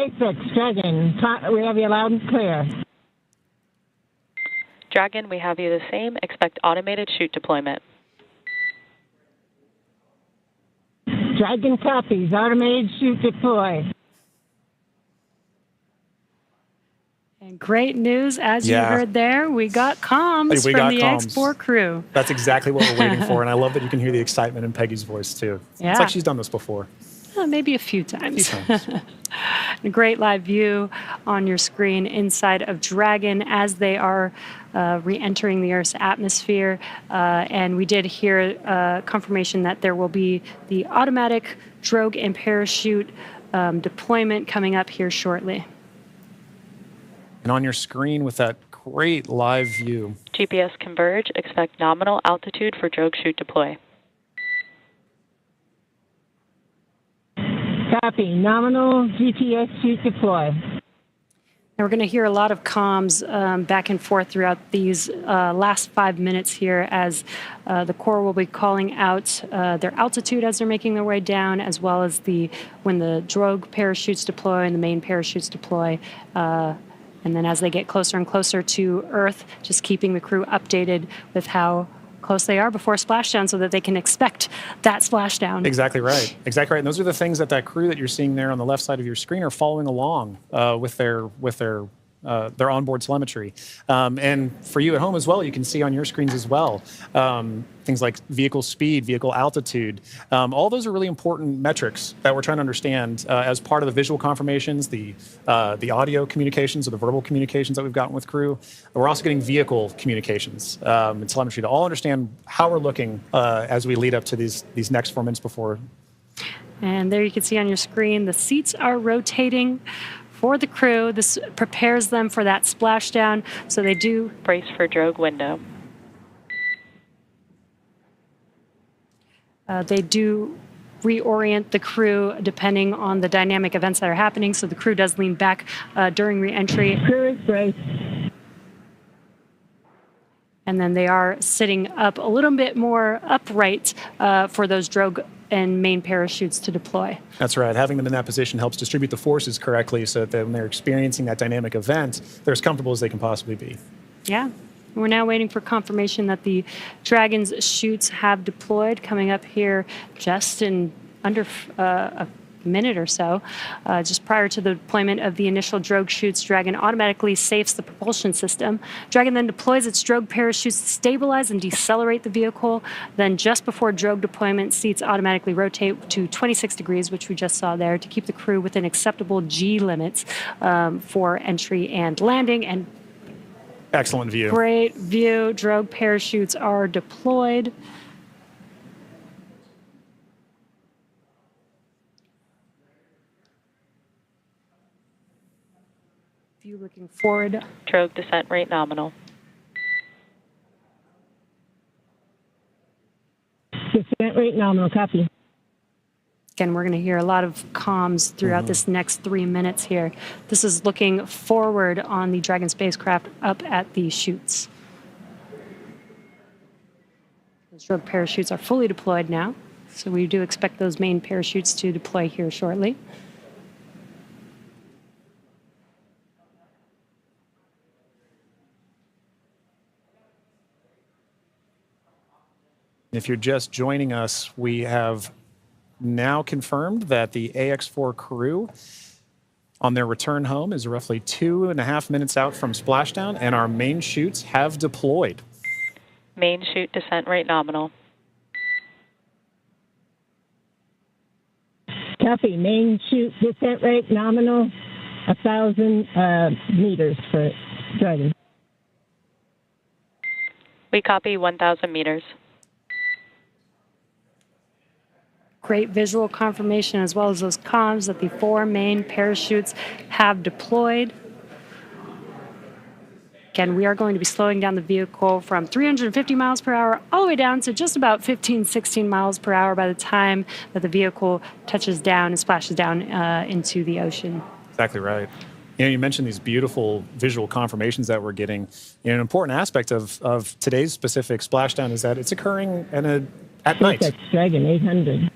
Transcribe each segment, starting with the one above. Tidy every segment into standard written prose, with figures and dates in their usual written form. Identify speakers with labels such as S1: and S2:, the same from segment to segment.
S1: Basics, Dragon. We have you loud and clear.
S2: Dragon, we have you the same. Expect automated chute deployment.
S1: Dragon copies. Automated chute deploy.
S3: And great news, as you heard there, we got comms from the X4 crew.
S4: That's exactly what we're waiting for, and I love that you can hear the excitement in Peggy's voice, too.
S3: Yeah.
S4: It's like she's done this before.
S3: Maybe a few times. A great live view on your screen inside of Dragon as they are re-entering the Earth's atmosphere. And we did hear confirmation that there will be the automatic drogue and parachute deployment coming up here shortly.
S4: And on your screen with that great live view.
S2: GPS converge. Expect nominal altitude for drogue chute deploy.
S1: Copy. Nominal GPS chute deploy.
S3: Now we're going to hear a lot of comms back and forth throughout these last 5 minutes here as the Corps will be calling out their altitude as they're making their way down, as well as when the drogue parachutes deploy and the main parachutes deploy. And then as they get closer and closer to Earth, just keeping the crew updated with how close they are before splashdown so that they can expect that splashdown.
S4: Exactly right. Exactly right. And those are the things that crew that you're seeing there on the left side of your screen are following along with their onboard telemetry. And for you at home as well, you can see on your screens as well, things like vehicle speed, vehicle altitude. All those are really important metrics that we're trying to understand as part of the visual confirmations, the audio communications or the verbal communications that we've gotten with crew. We're also getting vehicle communications and telemetry to all understand how we're looking as we lead up to these next 4 minutes before.
S3: And there you can see on your screen, the seats are rotating for the crew. This prepares them for that splashdown, so they do
S2: brace for drogue window.
S3: They do reorient the crew depending on the dynamic events that are happening, so the crew does lean back during re-entry.
S1: Crew is braced.
S3: And then they are sitting up a little bit more upright for those drogue and main parachutes to deploy.
S4: That's right. Having them in that position helps distribute the forces correctly so that when they're experiencing that dynamic event, they're as comfortable as they can possibly be.
S3: Yeah. We're now waiting for confirmation that the Dragon's chutes have deployed, coming up here just in under a minute or so. Just prior to the deployment of the initial drogue chutes, Dragon automatically safes the propulsion system. Dragon then deploys its drogue parachutes to stabilize and decelerate the vehicle. Then just before drogue deployment, seats automatically rotate to 26 degrees, which we just saw there, to keep the crew within acceptable G limits for entry and landing. And
S4: excellent view.
S3: Great view. Drogue parachutes are deployed. View looking forward.
S2: Drogue descent rate nominal.
S1: Descent rate nominal. Copy.
S3: Again, we're going to hear a lot of comms throughout this next 3 minutes here. This is looking forward on the Dragon spacecraft up at the chutes. Those drogue parachutes are fully deployed now, so we do expect those main parachutes to deploy here shortly.
S4: If you're just joining us, we have now confirmed that the AX4 crew on their return home is roughly 2.5 minutes out from splashdown, and our main chutes have deployed.
S2: Main chute descent rate nominal.
S1: Copy. Main chute descent rate nominal, 1,000 meters for Dragon.
S2: We copy 1,000 meters.
S3: Great visual confirmation, as well as those comms that the 4 main parachutes have deployed. Again, we are going to be slowing down the vehicle from 350 miles per hour all the way down to just about 15, 16 miles per hour by the time that the vehicle touches down and splashes down into the ocean.
S4: Exactly right. You know, you mentioned these beautiful visual confirmations that we're getting. You know, an important aspect of today's specific splashdown is that it's occurring at night.
S1: That's Dragon 800.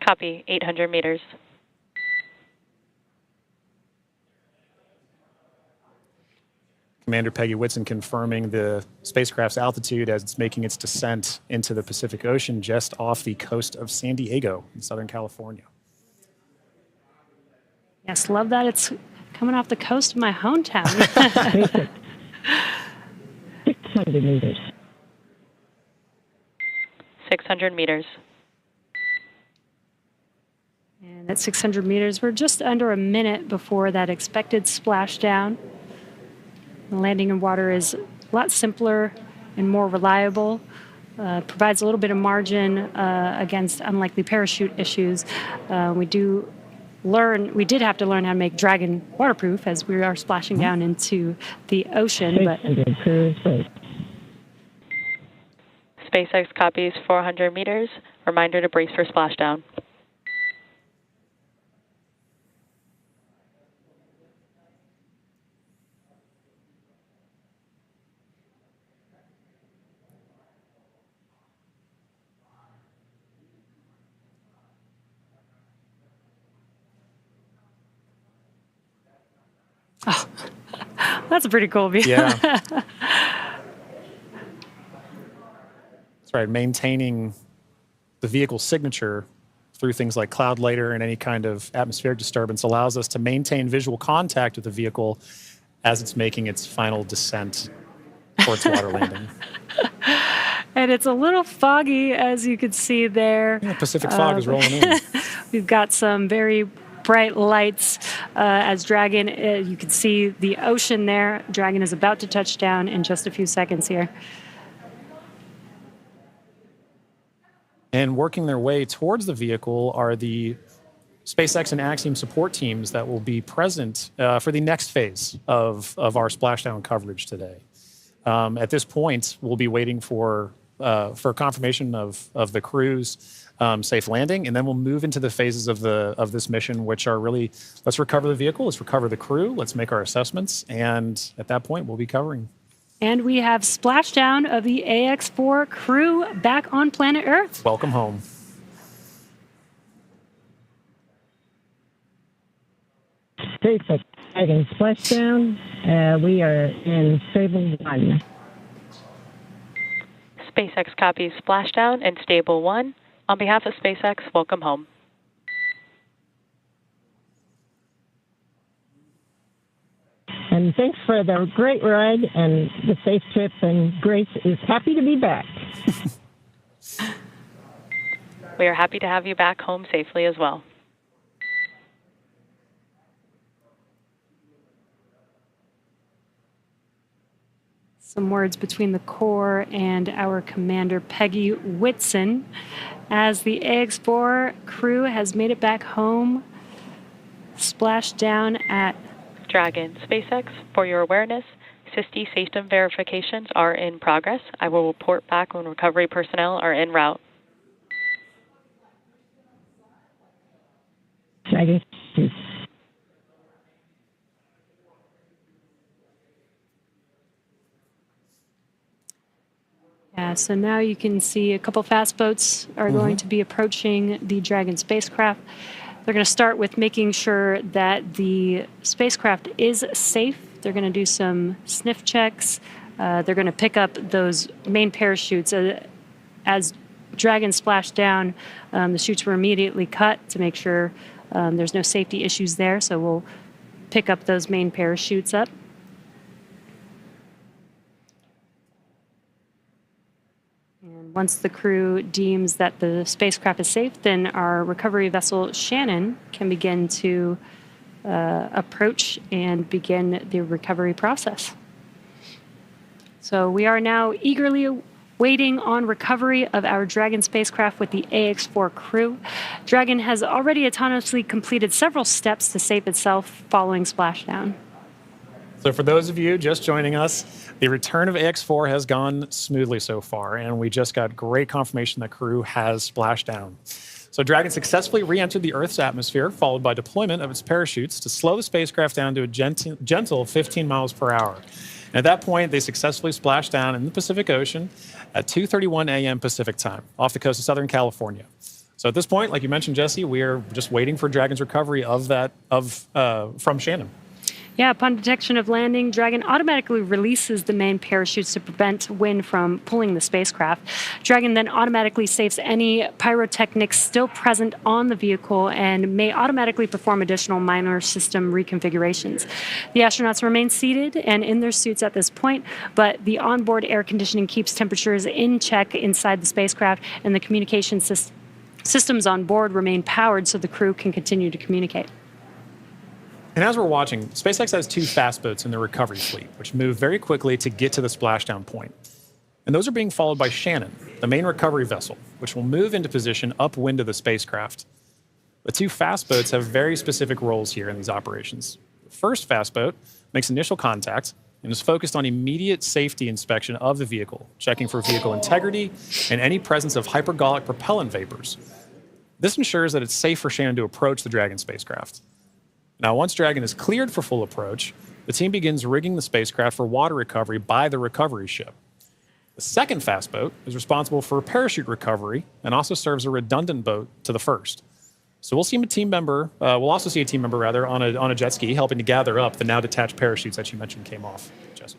S2: Copy 800 meters.
S4: Commander Peggy Whitson confirming the spacecraft's altitude as it's making its descent into the Pacific Ocean just off the coast of San Diego in Southern California.
S3: Yes, love that it's coming off the coast of my hometown.
S1: 600 meters.
S2: 600 meters.
S3: And at 600 meters, we're just under a minute before that expected splashdown. The landing in water is a lot simpler and more reliable. Provides a little bit of margin against unlikely parachute issues. We did have to learn how to make Dragon waterproof as we are splashing down into the ocean. But
S2: SpaceX copies 400 meters. Reminder to brace for splashdown.
S3: Oh, that's a pretty cool view.
S4: Yeah. That's right. Maintaining the vehicle's signature through things like cloud layer and any kind of atmospheric disturbance allows us to maintain visual contact with the vehicle as it's making its final descent towards water landing.
S3: And it's a little foggy, as you can see there.
S4: Yeah, Pacific fog is rolling in.
S3: We've got some very bright lights as Dragon, you can see the ocean there. Dragon is about to touch down in just a few seconds here.
S4: And working their way towards the vehicle are the SpaceX and Axiom support teams that will be present for the next phase of our splashdown coverage today. At this point, we'll be waiting for confirmation of the crew's safe landing, and then we'll move into the phases of this mission, which are really, let's recover the vehicle, let's recover the crew, let's make our assessments, and at that point, we'll be covering.
S3: And we have splashdown of the AX-4 crew back on planet Earth.
S4: Welcome home.
S1: SpaceX heading splashdown. We are in Stable 1.
S2: SpaceX copies splashdown in Stable 1. On behalf of SpaceX, welcome home.
S1: And thanks for the great ride and the safe trip, and Grace is happy to be back.
S2: We are happy to have you back home safely as well.
S3: Some words between the core and our commander, Peggy Whitson, as the AX-4 crew has made it back home, splashed down at
S2: Dragon. SpaceX, for your awareness, SISTI system verifications are in progress. I will report back when recovery personnel are en route.
S1: Dragon.
S3: Yeah, so now you can see a couple fast boats are going to be approaching the Dragon spacecraft. They're going to start with making sure that the spacecraft is safe. They're going to do some sniff checks. They're going to pick up those main parachutes. As Dragon splashed down, the chutes were immediately cut to make sure there's no safety issues there. So we'll pick up those main parachutes up. Once the crew deems that the spacecraft is safe, then our recovery vessel, Shannon, can begin to approach and begin the recovery process. So we are now eagerly waiting on recovery of our Dragon spacecraft with the AX-4 crew. Dragon has already autonomously completed several steps to save itself following splashdown.
S4: So for those of you just joining us, the return of AX-4 has gone smoothly so far, and we just got great confirmation that crew has splashed down. So Dragon successfully re-entered the Earth's atmosphere, followed by deployment of its parachutes to slow the spacecraft down to a gentle 15 miles per hour. And at that point, they successfully splashed down in the Pacific Ocean at 2:31 a.m. Pacific time, off the coast of Southern California. So at this point, like you mentioned, Jesse, we are just waiting for Dragon's recovery of that from Shannon.
S3: Yeah, upon detection of landing, Dragon automatically releases the main parachutes to prevent wind from pulling the spacecraft. Dragon then automatically saves any pyrotechnics still present on the vehicle and may automatically perform additional minor system reconfigurations. The astronauts remain seated and in their suits at this point, but the onboard air conditioning keeps temperatures in check inside the spacecraft, and the communication systems on board remain powered so the crew can continue to communicate.
S4: And as we're watching, SpaceX has 2 fast boats in the recovery fleet, which move very quickly to get to the splashdown point. And those are being followed by Shannon, the main recovery vessel, which will move into position upwind of the spacecraft. The 2 fast boats have very specific roles here in these operations. The first fast boat makes initial contact and is focused on immediate safety inspection of the vehicle, checking for vehicle integrity and any presence of hypergolic propellant vapors. This ensures that it's safe for Shannon to approach the Dragon spacecraft. Now, once Dragon is cleared for full approach, the team begins rigging the spacecraft for water recovery by the recovery ship. The second fast boat is responsible for parachute recovery and also serves a redundant boat to the first. So we'll see a team member, we'll also see a team member rather on a jet ski helping to gather up the now detached parachutes that you mentioned came off. Jess.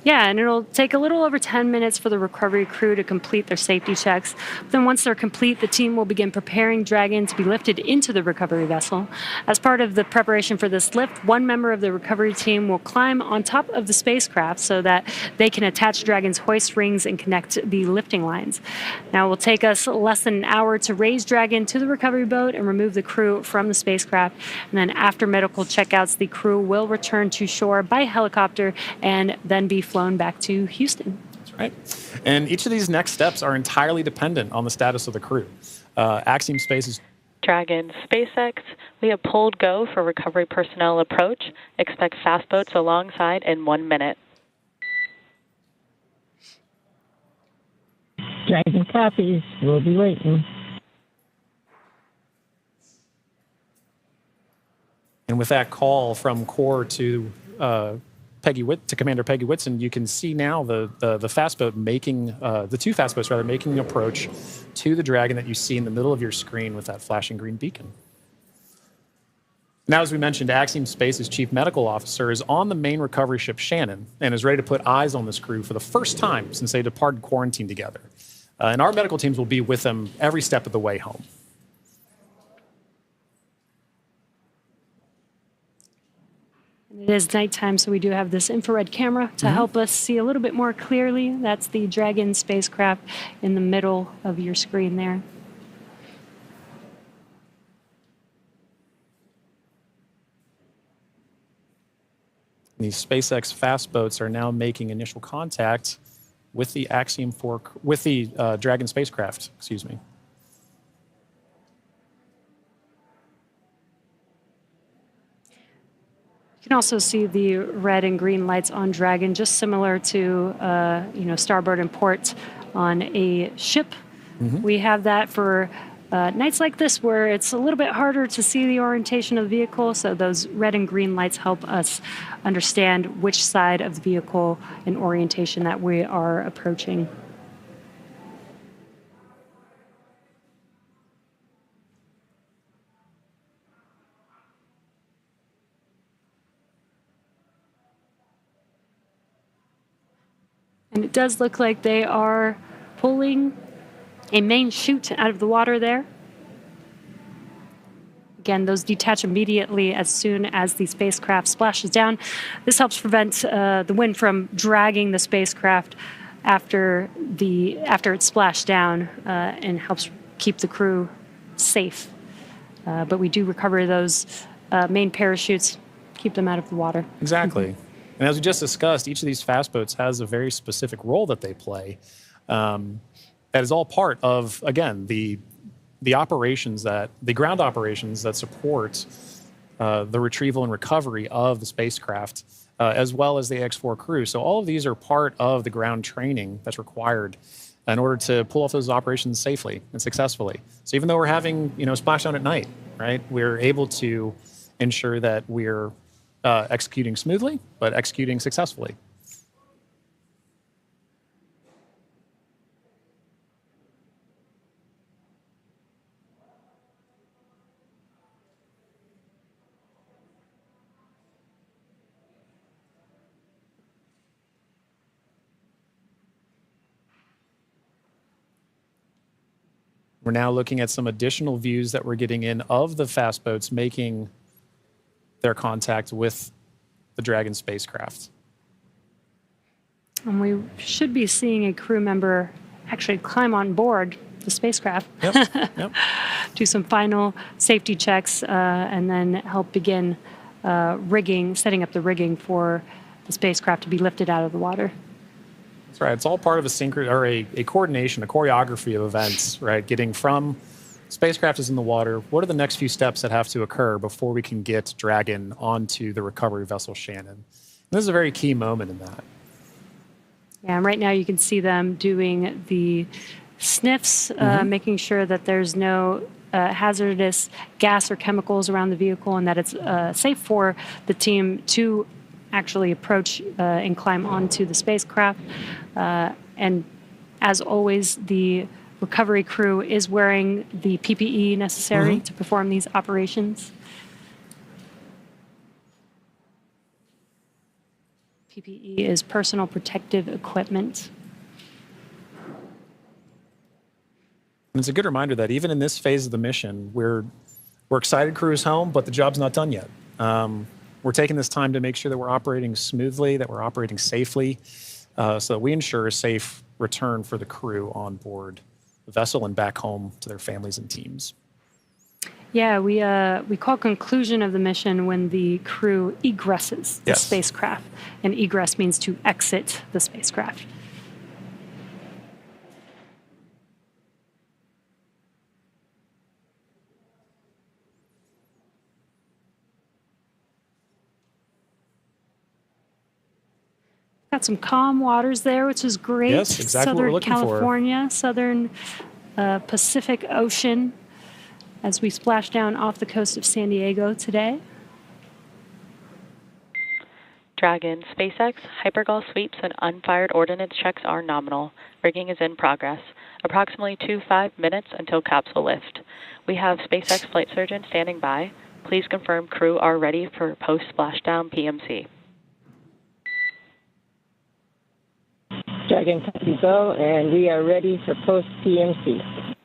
S3: Yeah, and it'll take a little over 10 minutes for the recovery crew to complete their safety checks. Then once they're complete, the team will begin preparing Dragon to be lifted into the recovery vessel. As part of the preparation for this lift, one member of the recovery team will climb on top of the spacecraft so that they can attach Dragon's hoist rings and connect the lifting lines. Now, it will take us less than an hour to raise Dragon to the recovery boat and remove the crew from the spacecraft. And then after medical checkouts, the crew will return to shore by helicopter and then be flown back to Houston.
S4: That's right. And each of these next steps are entirely dependent on the status of the crew. Axiom Space is
S2: Dragon SpaceX, we have pulled go for recovery personnel approach. Expect fast boats alongside in 1 minute.
S1: Dragon copies. We'll be waiting.
S4: And with that call from Core to Commander Peggy Whitson, you can see now the fast boat making the 2 fast boats rather making the approach to the Dragon that you see in the middle of your screen with that flashing green beacon. Now, as we mentioned, Axiom Space's Chief Medical Officer is on the main recovery ship Shannon and is ready to put eyes on this crew for the first time since they departed quarantine together. And our medical teams will be with them every step of the way home.
S3: It is nighttime, so we do have this infrared camera to help us see a little bit more clearly. That's the Dragon spacecraft in the middle of your screen there.
S4: These SpaceX fast boats are now making initial contact with the Dragon spacecraft. Excuse me.
S3: You can also see the red and green lights on Dragon, just similar to starboard and port on a ship. We have that for nights like this where it's a little bit harder to see the orientation of the vehicle, so those red and green lights help us understand which side of the vehicle and orientation that we are approaching. And it does look like they are pulling a main chute out of the water there. Again, those detach immediately as soon as the spacecraft splashes down. This helps prevent the wind from dragging the spacecraft after it's splashed down and helps keep the crew safe. But we do recover those main parachutes, keep them out of the water.
S4: Exactly. And as we just discussed, each of these fast boats has a very specific role that they play. That is all part of, again, the ground operations that support the retrieval and recovery of the spacecraft, as well as the X4 crew. So all of these are part of the ground training that's required in order to pull off those operations safely and successfully. So even though we're having, splashdown at night, right, we're able to ensure that we're executing smoothly, but executing successfully. We're now looking at some additional views that we're getting in of the fast boats making their contact with the Dragon spacecraft.
S3: And we should be seeing a crew member actually climb on board the spacecraft,
S4: Yep.
S3: do some final safety checks, and then help begin setting up the rigging for the spacecraft to be lifted out of the water.
S4: That's right. It's all part of a coordination, a choreography of events, right? Getting from spacecraft is in the water. What are the next few steps that have to occur before we can get Dragon onto the recovery vessel Shannon? And this is a very key moment in that.
S3: Yeah, and right now you can see them doing the sniffs, making sure that there's no hazardous gas or chemicals around the vehicle and that it's safe for the team to actually approach and climb onto the spacecraft. And as always, the recovery crew is wearing the PPE necessary to perform these operations. PPE is personal protective equipment.
S4: And it's a good reminder that even in this phase of the mission, we're excited crew is home, but the job's not done yet. We're taking this time to make sure that we're operating smoothly, that we're operating safely, so that we ensure a safe return for the crew on board the vessel and back home to their families and teams.
S3: Yeah, we call conclusion of the mission when the crew egresses the spacecraft, and egress means to exit the spacecraft. Got some calm waters there, which is great.
S4: Yes, exactly what we're looking for.
S3: Southern California, southern Pacific Ocean, as we splash down off the coast of San Diego today.
S2: Dragon, SpaceX, hypergol sweeps, and unfired ordnance checks are nominal. Rigging is in progress. Approximately 5 minutes until capsule lift. We have SpaceX flight surgeon standing by. Please confirm crew are ready for post-splashdown PMC.
S1: Dragon copy go, and we are ready for post-PMC.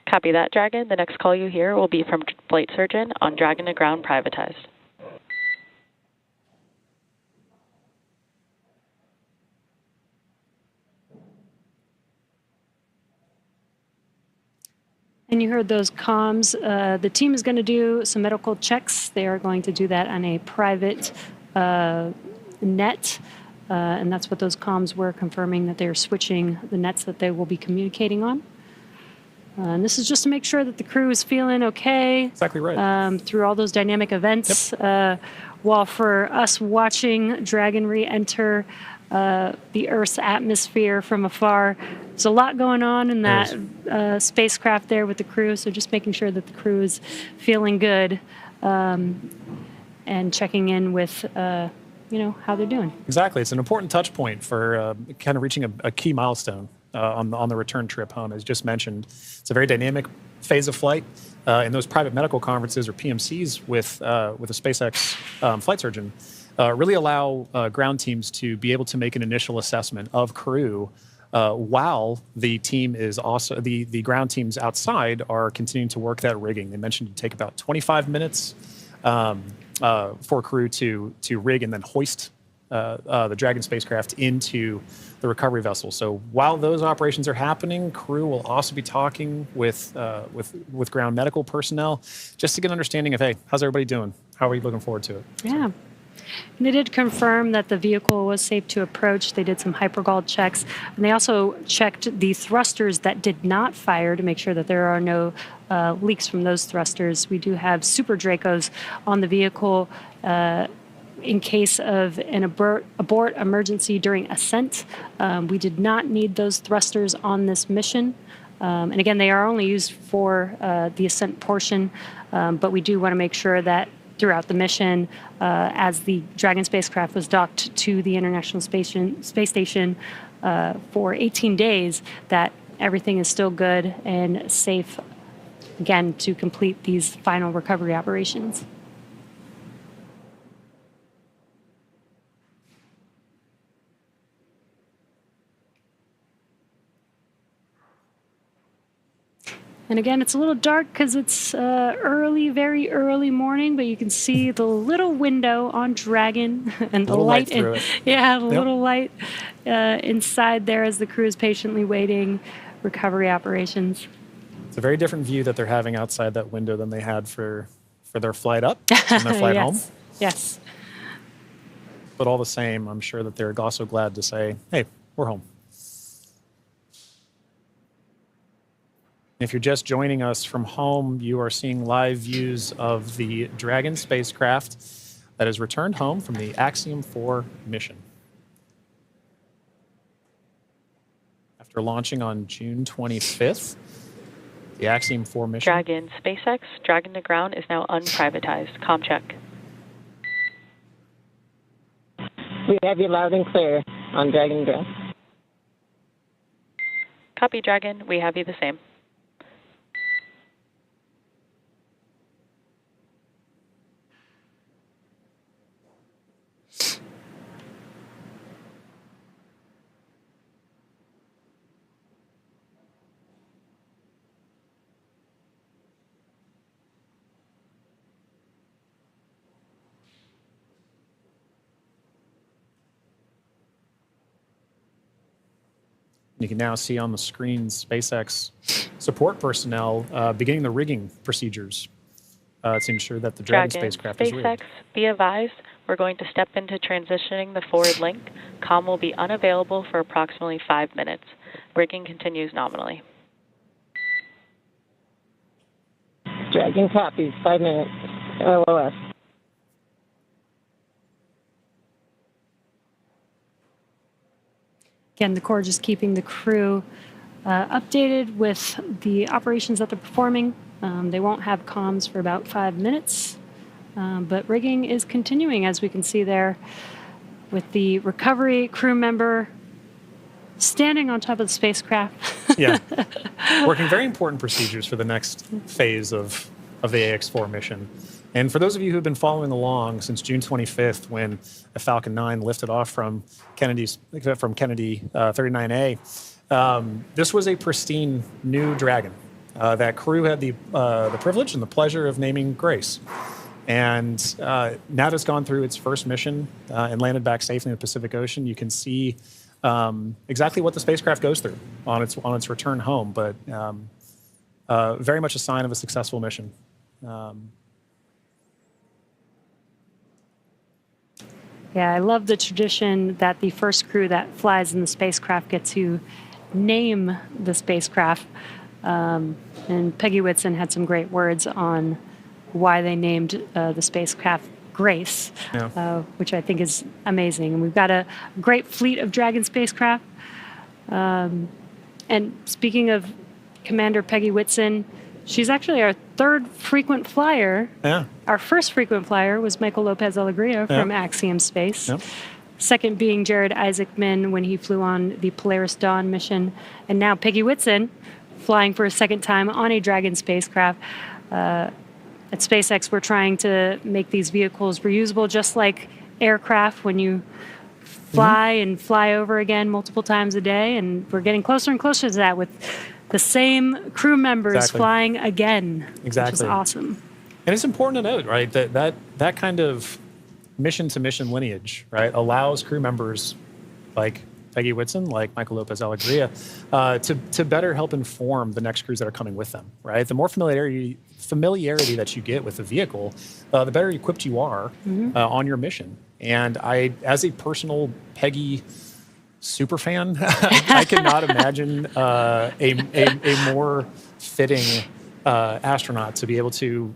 S2: Copy that, Dragon. The next call you hear will be from flight surgeon on Dragon to ground privatized.
S3: And you heard those comms. The team is going to do some medical checks. They are going to do that on a private net. And that's what those comms were, confirming that they're switching the nets that they will be communicating on. And this is just to make sure that the crew is feeling okay.
S4: Exactly right.
S3: Through all those dynamic events.
S4: Yep.
S3: While for us watching Dragon re-enter the Earth's atmosphere from afar, there's a lot going on in that spacecraft there with the crew. So just making sure that the crew is feeling good and checking in with how they're doing.
S4: Exactly. It's an important touch point for kind of reaching a key milestone on the return trip home. As just mentioned, it's a very dynamic phase of flight. And those private medical conferences, or PMCs, with a SpaceX flight surgeon really allow ground teams to be able to make an initial assessment of crew while the team is also the ground teams outside are continuing to work that rigging. They mentioned it take about 25 minutes for crew to rig and then hoist the Dragon spacecraft into the recovery vessel. So while those operations are happening, crew will also be talking with ground medical personnel just to get an understanding of, hey, how's everybody doing? How are we looking forward to it?
S3: Yeah. And they did confirm that the vehicle was safe to approach. They did some hypergol checks. And they also checked the thrusters that did not fire to make sure that there are no leaks from those thrusters. We do have Super Dracos on the vehicle in case of an abort emergency during ascent. We did not need those thrusters on this mission. And again, they are only used for the ascent portion, but we do want to make sure that throughout the mission, as the Dragon spacecraft was docked to the International Space Station for 18 days, that everything is still good and safe, again, to complete these final recovery operations. And again, it's a little dark because it's very early morning, but you can see the little window on Dragon and the light
S4: through it.
S3: Yeah, the little light inside there as the crew is patiently waiting recovery operations.
S4: It's a very different view that they're having outside that window than they had for their flight up and their flight home.
S3: Yes.
S4: But all the same, I'm sure that they're also glad to say, hey, we're home. If you're just joining us from home, you are seeing live views of the Dragon spacecraft that has returned home from the Axiom 4 mission. After launching on June 25th, the Axiom 4 mission...
S2: Dragon SpaceX, Dragon to ground is now unprivatized. Com check.
S1: We have you loud and clear on Dragon ground.
S2: Copy, Dragon. We have you the same.
S4: You can now see on the screen SpaceX support personnel beginning the rigging procedures to ensure that the Dragon spacecraft is rigged.
S2: SpaceX, be advised, we're going to step into transitioning the forward link. COM will be unavailable for approximately 5 minutes. Rigging continues nominally.
S1: Dragon copies, 5 minutes. LOS.
S3: Again, the Corps just keeping the crew updated with the operations that they're performing. They won't have comms for about 5 minutes, but rigging is continuing, as we can see there, with the recovery crew member standing on top of the spacecraft.
S4: Yeah, working very important procedures for the next phase of the AX-4 mission. And for those of you who have been following along since June 25th, when a Falcon 9 lifted off from Kennedy 39A, this was a pristine new Dragon. That crew had the privilege and the pleasure of naming Grace. And now that it's gone through its first mission and landed back safely in the Pacific Ocean, you can see exactly what the spacecraft goes through on its return home, but very much a sign of a successful mission.
S3: Yeah, I love the tradition that the first crew that flies in the spacecraft get to name the spacecraft. And Peggy Whitson had some great words on why they named the spacecraft Grace, which I think is amazing. And we've got a great fleet of Dragon spacecraft. And speaking of Commander Peggy Whitson, she's actually our third frequent flyer.
S4: Yeah.
S3: Our first frequent flyer was Michael Lopez Alegria from Axiom Space.
S4: Yep.
S3: Second being Jared Isaacman when he flew on the Polaris Dawn mission. And now Peggy Whitson flying for a second time on a Dragon spacecraft. At SpaceX, we're trying to make these vehicles reusable, just like aircraft when you fly and fly over again multiple times a day. And we're getting closer and closer to that with the same crew members flying again, which is awesome.
S4: And it's important to note, right, that kind of mission-to-mission lineage, right, allows crew members like Peggy Whitson, like Michael Lopez Alegria, to better help inform the next crews that are coming with them, right? The more familiarity that you get with the vehicle, the better equipped you are on your mission. And I, as a personal Peggy super fan, I cannot imagine a more fitting astronaut to be able to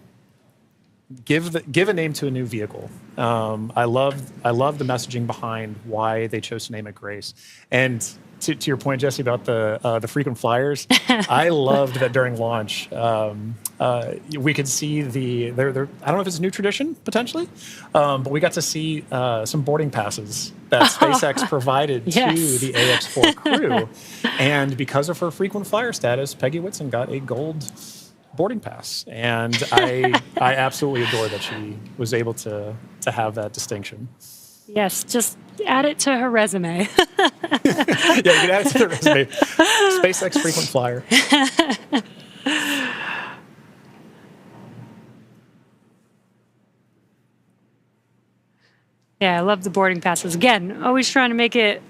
S4: give a name to a new vehicle. I love the messaging behind why they chose to name it Grace. And to your point, Jesse, about the frequent flyers, I loved that during launch we could see I don't know if it's a new tradition potentially, but we got to see some boarding passes that SpaceX provided to the AX-4 crew, and because of her frequent flyer status, Peggy Whitson got a gold boarding pass, and I absolutely adore that she was able to have that distinction.
S3: Yes, just add it to her resume.
S4: Yeah, you can add it to the resume. SpaceX frequent flyer.
S3: Yeah, I love the boarding passes. Again, always trying to make it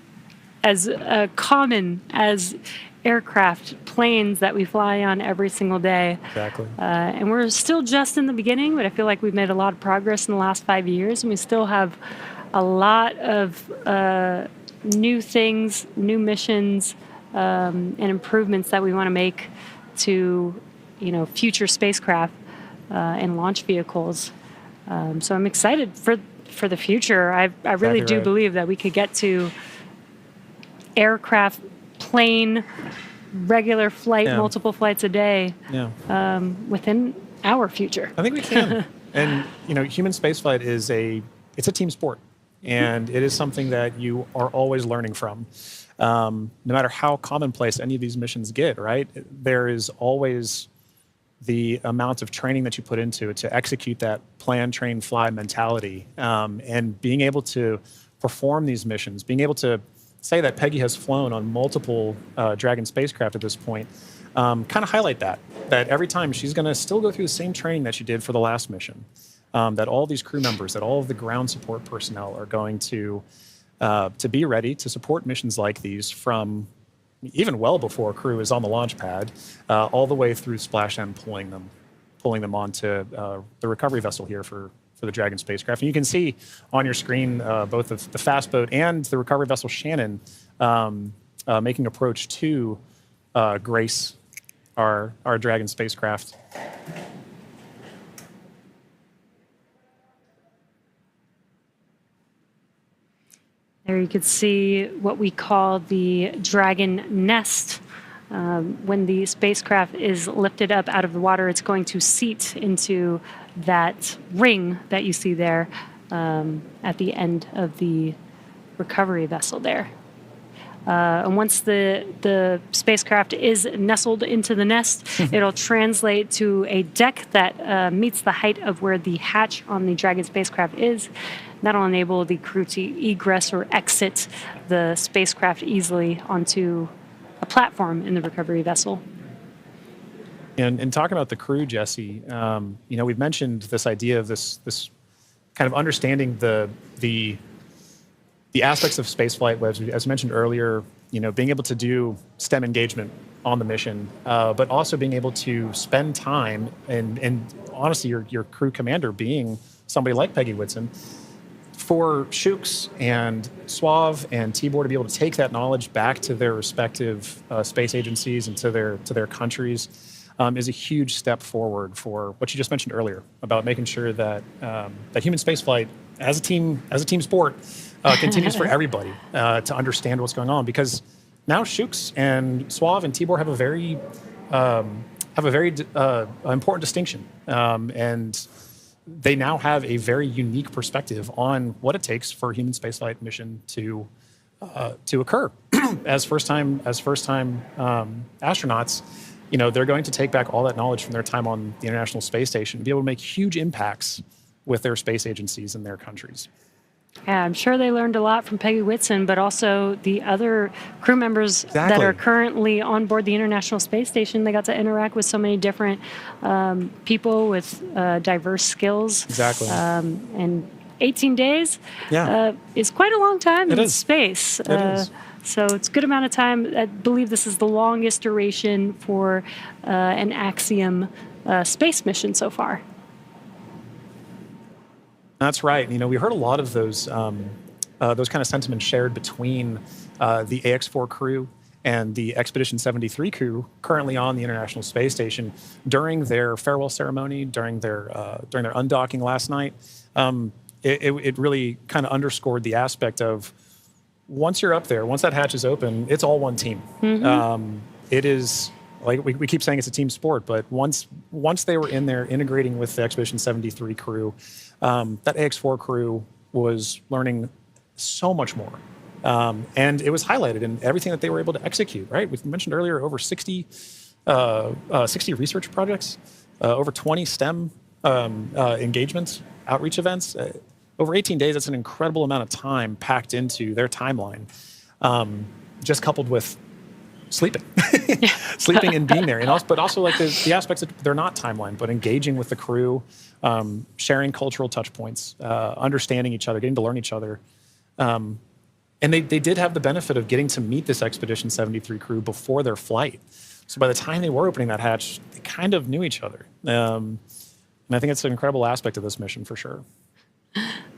S3: as common as aircraft, planes that we fly on every single day.
S4: Exactly.
S3: And we're still just in the beginning, but I feel like we've made a lot of progress in the last 5 years, and we still have a lot of new things, new missions, and improvements that we want to make to, future spacecraft and launch vehicles. So I'm excited for the future. I really do believe that we could get to aircraft, plane, regular flight, multiple flights a day within our future.
S4: I think we can. And, human spaceflight it's a team sport. And it is something that you are always learning from. No matter how commonplace any of these missions get, right? There is always the amount of training that you put into it to execute that plan, train, fly mentality. And being able to perform these missions, being able to say that Peggy has flown on multiple Dragon spacecraft at this point, kind of highlight that every time she's going to still go through the same training that she did for the last mission. That all these crew members, that all of the ground support personnel are going to be ready to support missions like these from even well before crew is on the launch pad, all the way through Splashdown, pulling them onto the recovery vessel here for the Dragon spacecraft. And you can see on your screen both the fast boat and the recovery vessel Shannon making approach to grace our Dragon spacecraft.
S3: There you could see what we call the Dragon nest. When the spacecraft is lifted up out of the water, it's going to seat into that ring that you see there at the end of the recovery vessel there. And once the spacecraft is nestled into the nest, it'll translate to a deck that meets the height of where the hatch on the Dragon spacecraft is. That'll enable the crew to egress or exit the spacecraft easily onto a platform in the recovery vessel.
S4: And talking about the crew, Jesse, we've mentioned this idea of this kind of understanding the aspects of spaceflight, as mentioned earlier, being able to do STEM engagement on the mission, but also being able to spend time and honestly, your crew commander being somebody like Peggy Whitson. For Shooks and Swav and Tibor to be able to take that knowledge back to their respective space agencies and to their countries is a huge step forward for what you just mentioned earlier about making sure that that human spaceflight as a team sport continues for everybody to understand what's going on, because now Shooks and Swav and Tibor have a very important distinction, and they now have a very unique perspective on what it takes for a human spaceflight mission to occur. as first time astronauts, they're going to take back all that knowledge from their time on the International Space Station and be able to make huge impacts with their space agencies and their countries.
S3: Yeah, I'm sure they learned a lot from Peggy Whitson, but also the other crew members that are currently on board the International Space Station. They got to interact with so many different people with diverse skills.
S4: Exactly.
S3: And 18 days is quite a long time in space.
S4: It is.
S3: So it's a good amount of time. I believe this is the longest duration for an Axiom space mission so far.
S4: That's right. We heard a lot of those kind of sentiments shared between the AX-4 crew and the Expedition 73 crew currently on the International Space Station during their farewell ceremony, during their undocking last night. It really kind of underscored the aspect of once you're up there, once that hatch is open, it's all one team. Mm-hmm. It is. Like we keep saying it's a team sport, but once they were in there integrating with the Expedition 73 crew, that AX-4 crew was learning so much more. And it was highlighted in everything that they were able to execute, right? We mentioned earlier over 60 research projects, over 20 STEM engagements, outreach events. Over 18 days, that's an incredible amount of time packed into their timeline, just coupled with sleeping, sleeping and being there, and also, but also like the aspects that they're not timeline, but engaging with the crew, sharing cultural touch points, understanding each other, getting to learn each other. And they did have the benefit of getting to meet this Expedition 73 crew before their flight. So by the time they were opening that hatch, they kind of knew each other. And I think it's an incredible aspect of this mission for sure.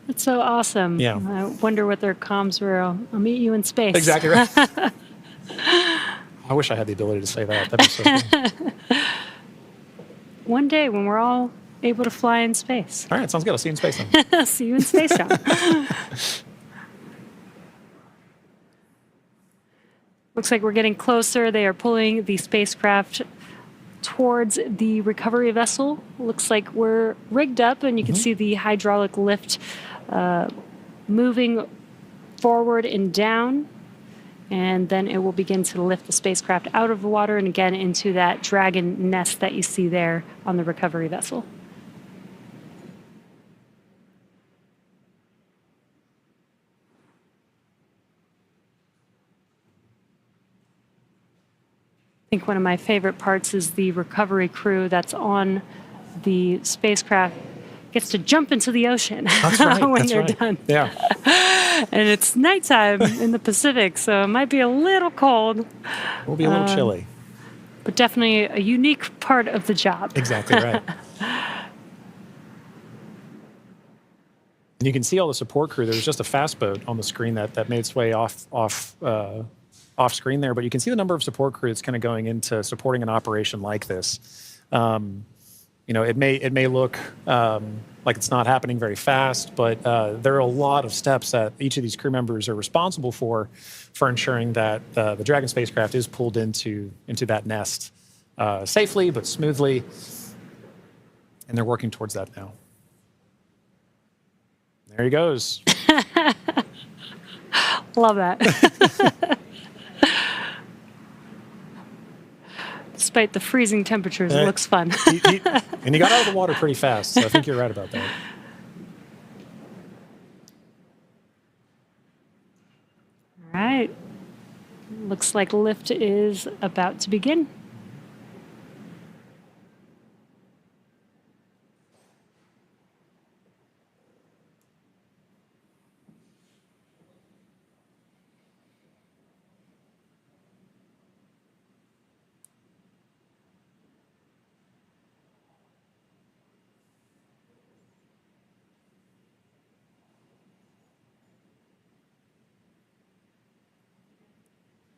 S3: That's so awesome.
S4: Yeah.
S3: I wonder what their comms were. I'll meet you in space.
S4: Exactly right. I wish I had the ability to say that. That'd be so cool.
S3: One day when we're all able to fly in space.
S4: All right, sounds good. I'll see you in space then.
S3: See you in space, John. Looks like we're getting closer. They are pulling the spacecraft towards the recovery vessel. Looks like we're rigged up, and you can see the hydraulic lift moving forward and down. And then it will begin to lift the spacecraft out of the water and again into that Dragon nest that you see there on the recovery vessel. I think one of my favorite parts is the recovery crew that's on the spacecraft gets to jump into the ocean when they're done.
S4: Yeah.
S3: And it's nighttime in the Pacific, so it might be a little cold.
S4: We'll be a little chilly.
S3: But definitely a unique part of the job.
S4: Exactly right. And you can see all the support crew. There was just a fast boat on the screen that made its way off screen there, but you can see the number of support crew that's kind of going into supporting an operation like this. You know, it may look like it's not happening very fast, but there are a lot of steps that each of these crew members are responsible for ensuring that the Dragon spacecraft is pulled into that nest safely but smoothly, and they're working towards that now. There he goes.
S3: Love that. Despite the freezing temperatures, it looks fun.
S4: And he got out of the water pretty fast, so I think you're right about that.
S3: All right. Looks like lift is about to begin.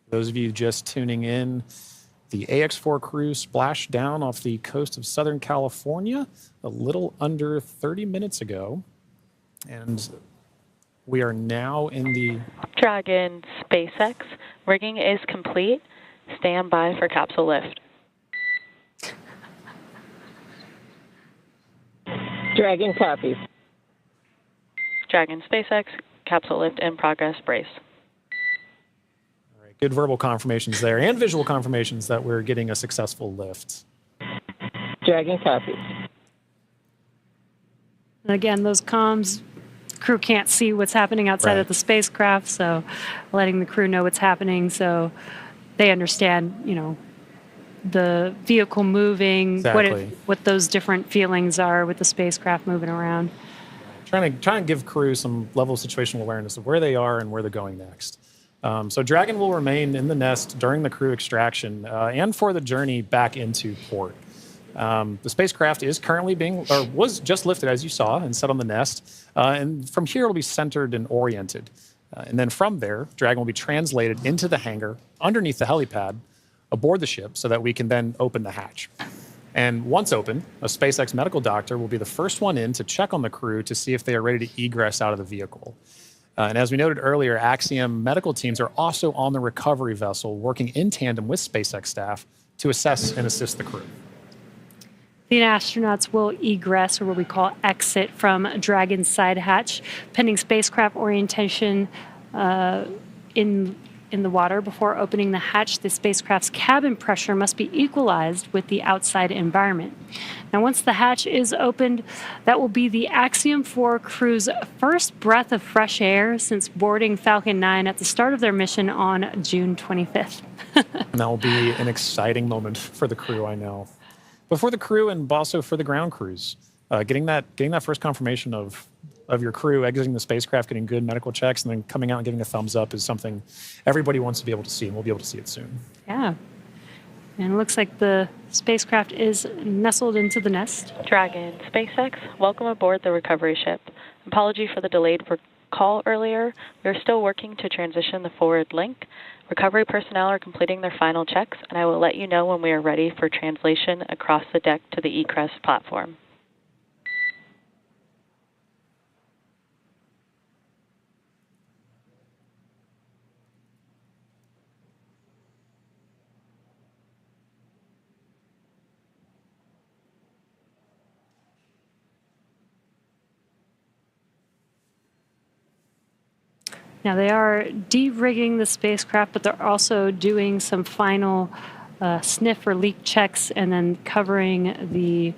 S4: Those of you just tuning in, the AX4 crew splashed down off the coast of Southern California a little under 30 minutes ago. And we are now in the
S2: Dragon SpaceX. Rigging is complete. Stand by for capsule lift.
S1: Dragon copies.
S2: Dragon SpaceX, capsule lift in progress, brace.
S4: good verbal confirmations there and visual confirmations that we're getting a successful lift.
S1: Dragon copies.
S3: And again, those comms, crew can't see what's happening outside of the spacecraft, so letting the crew know what's happening so they understand, you know, the vehicle moving, what those different feelings are with the spacecraft moving around.
S4: Trying to give crew some level of situational awareness of where they are and where they're going next. So Dragon will remain in the nest during the crew extraction and for the journey back into port. The spacecraft is currently was just lifted, as you saw, and set on the nest. And from here, it'll be centered and oriented. And then from there, Dragon will be translated into the hangar underneath the helipad aboard the ship so that we can then open the hatch. And once open, a SpaceX medical doctor will be the first one in to check on the crew to see if they are ready to egress out of the vehicle. And as we noted earlier, Axiom medical teams are also on the recovery vessel working in tandem with SpaceX staff to assess and assist the crew.
S3: The astronauts will egress, or what we call exit, from Dragon's side hatch, pending spacecraft orientation in in the water before opening the hatch, the spacecraft's cabin pressure must be equalized with the outside environment. Now, once the hatch is opened, that will be the Axiom 4 crew's first breath of fresh air since boarding Falcon 9 at the start of their mission on June 25th.
S4: And that will be an exciting moment for the crew, I know. But for the crew and also for the ground crews, getting that first confirmation of your crew exiting the spacecraft, getting good medical checks, and then coming out and giving a thumbs up is something everybody wants to be able to see, and we'll be able to see it soon.
S3: Yeah. And it looks like the spacecraft is nestled into the nest.
S2: Dragon, SpaceX, welcome aboard the recovery ship. Apology for the delayed call earlier. We are still working to transition the forward link. Recovery personnel are completing their final checks, and I will let you know when we are ready for translation across the deck to the egress platform.
S3: Now, they are de-rigging the spacecraft, but they're also doing some final sniff or leak checks and then covering the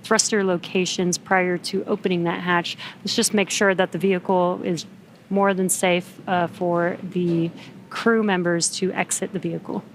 S3: thruster locations prior to opening that hatch. Let's just make sure that the vehicle is more than safe for the crew members to exit the vehicle.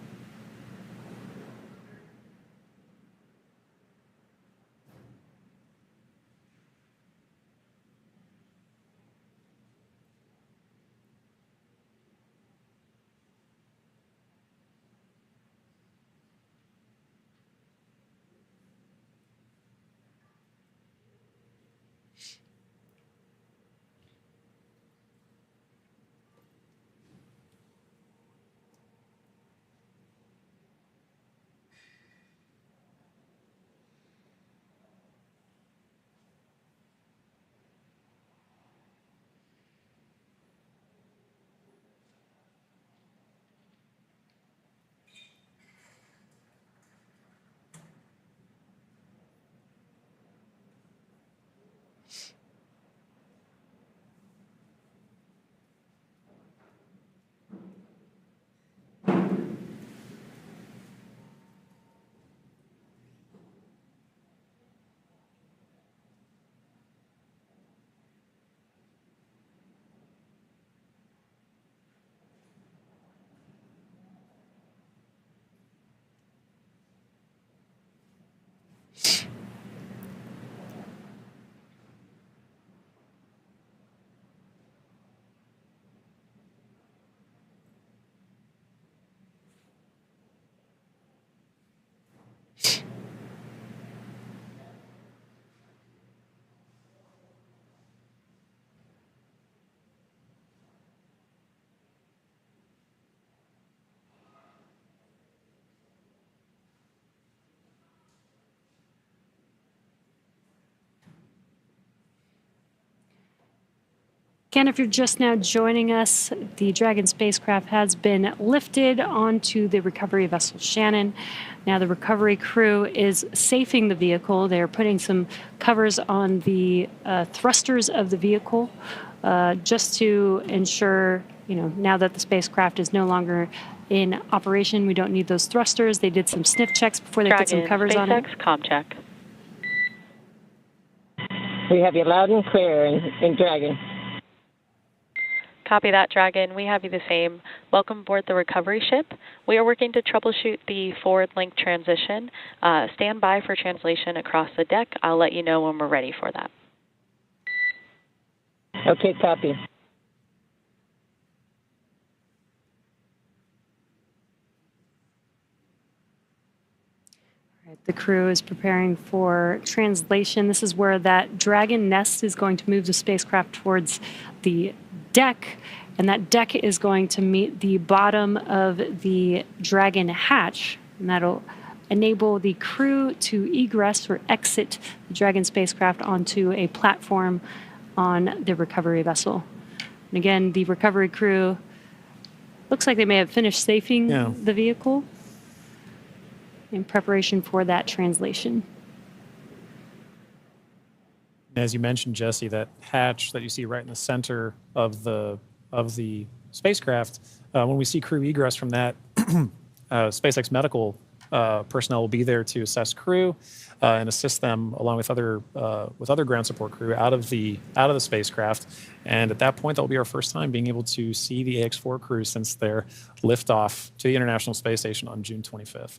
S3: Again, if you're just now joining us, the Dragon spacecraft has been lifted onto the recovery vessel Shannon. Now the recovery crew is safing the vehicle. They're putting some covers on the thrusters of the vehicle just to ensure, now that the spacecraft is no longer in operation, we don't need those thrusters. They did some sniff checks before they put some covers on it.
S2: SpaceX, comm check.
S1: We have you loud and clear in Dragon.
S2: Copy that, Dragon. We have you the same. Welcome aboard the recovery ship. We are working to troubleshoot the forward link transition. Stand by for translation across the deck. I'll let you know when we're ready for that.
S1: Okay, copy.
S3: The crew is preparing for translation. This is where that Dragon nest is going to move the spacecraft towards the deck, and that deck is going to meet the bottom of the Dragon hatch, and that'll enable the crew to egress or exit the Dragon spacecraft onto a platform on the recovery vessel. And again, the recovery crew looks like they may have finished safing the vehicle in preparation for that translation.
S4: As you mentioned, Jesse, that hatch that you see right in the center of the spacecraft, when we see crew egress from that, SpaceX medical personnel will be there to assess crew and assist them along with other ground support crew out of the spacecraft. And at that point, that will be our first time being able to see the AX-4 crew since their liftoff to the International Space Station on June 25th.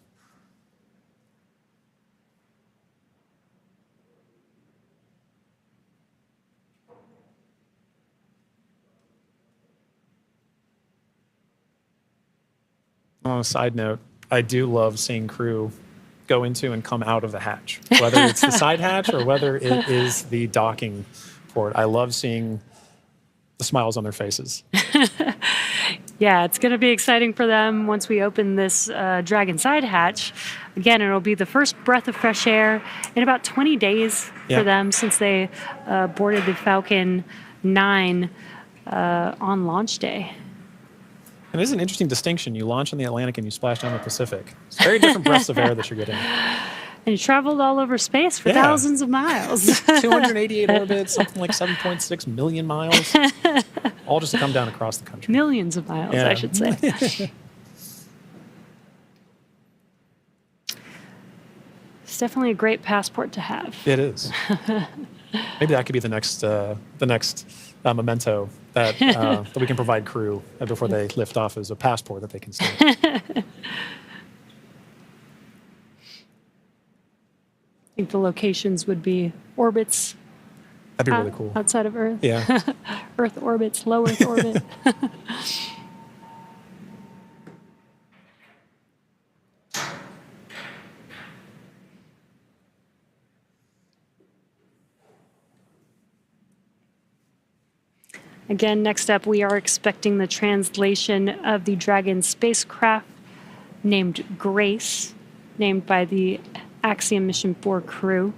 S4: On a side note, I do love seeing crew go into and come out of the hatch, whether it's the side hatch or whether it is the docking port. I love seeing the smiles on their faces.
S3: Yeah, it's going to be exciting for them once we open this Dragon side hatch. Again, it'll be the first breath of fresh air in about 20 days for them since they boarded the Falcon 9 on launch day.
S4: And it is an interesting distinction. You launch in the Atlantic and you splash down the Pacific. It's very different breaths of air that you're getting.
S3: And you traveled all over space for thousands of miles.
S4: 288 orbits, something like 7.6 million miles, all just to come down across the country.
S3: Millions of miles, I should say. It's definitely a great passport to have.
S4: It is. Maybe that could be the next memento that that we can provide crew before they lift off as a passport that they can stamp.
S3: I think the locations would be orbits.
S4: That'd be really cool.
S3: Outside of Earth.
S4: Yeah.
S3: Earth orbits, low Earth orbit. Again, next up, we are expecting the translation of the Dragon spacecraft named Grace, named by the Axiom Mission 4 crew.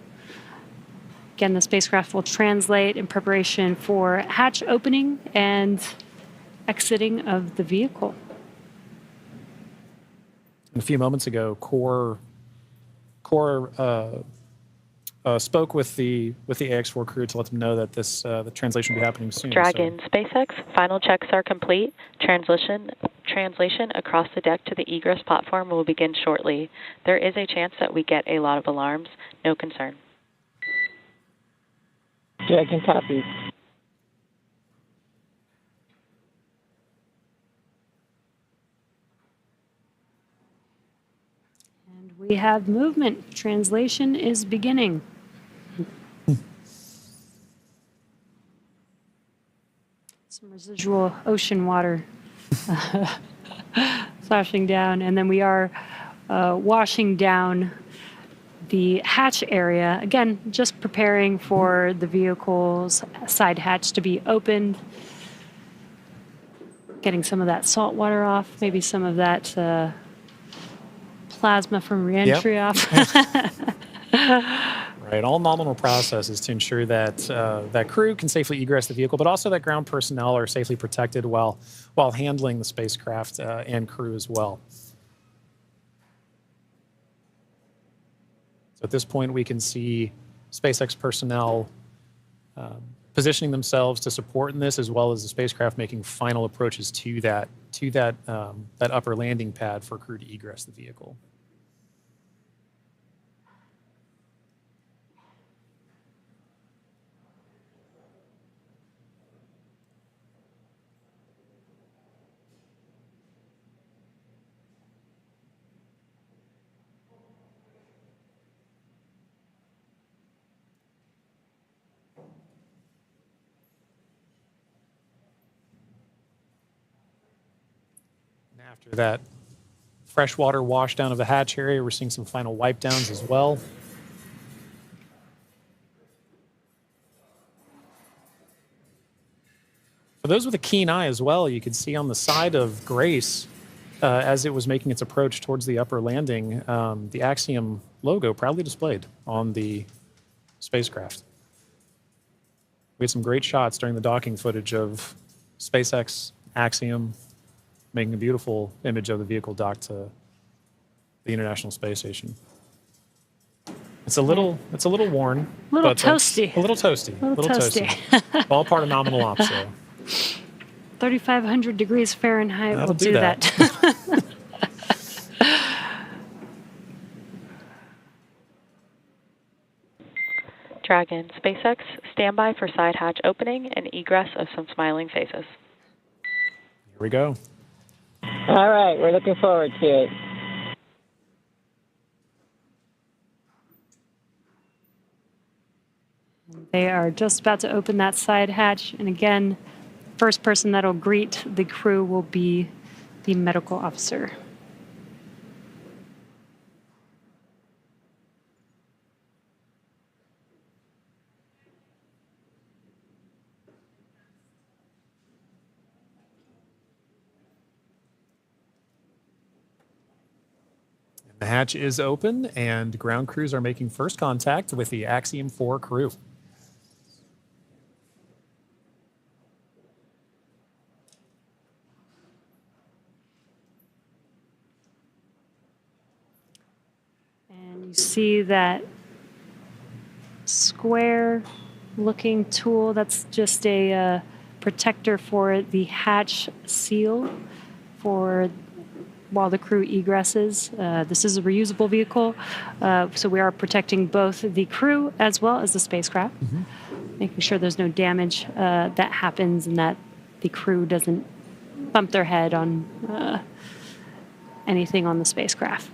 S3: Again, the spacecraft will translate in preparation for hatch opening and exiting of the vehicle.
S4: A few moments ago, Core spoke with the AX-4 crew to let them know that the translation will be happening soon.
S2: Dragon SpaceX, final checks are complete. Translation across the deck to the egress platform will begin shortly. There is a chance that we get a lot of alarms. No concern.
S1: Dragon copies.
S3: And we have movement. Translation is beginning. Some residual ocean water flashing down, and then we are washing down the hatch area. Again, just preparing for the vehicle's side hatch to be opened. Getting some of that salt water off, maybe some of that plasma from reentry off.
S4: Right, all nominal processes to ensure that that crew can safely egress the vehicle, but also that ground personnel are safely protected while handling the spacecraft and crew as well. So at this point, we can see SpaceX personnel positioning themselves to support in this, as well as the spacecraft making final approaches to that upper landing pad for crew to egress the vehicle. After that freshwater wash down of the hatch area, we're seeing some final wipe downs as well. For those with a keen eye as well, you can see on the side of Grace, as it was making its approach towards the upper landing, the Axiom logo proudly displayed on the spacecraft. We had some great shots during the docking footage of SpaceX, Axiom, making a beautiful image of the vehicle docked to the International Space Station. It's a little worn.
S3: A little toasty.
S4: A little toasty.
S3: A little toasty.
S4: All part of nominal ops, though.
S3: 3,500 degrees Fahrenheit
S4: That'll
S3: will
S4: do
S3: do
S4: that.
S3: that.
S2: Dragon, SpaceX, stand by for side hatch opening and egress of some smiling faces.
S4: Here we go.
S1: All right, we're looking forward to it.
S3: They are just about to open that side hatch. And again, first person that'll greet the crew will be the medical officer.
S4: The hatch is open, and ground crews are making first contact with the Axiom 4 crew.
S3: And you see that square looking tool, that's just a protector for the hatch seal for while the crew egresses. This is a reusable vehicle, so we are protecting both the crew as well as the spacecraft, making sure there's no damage that happens and that the crew doesn't bump their head on anything on the spacecraft.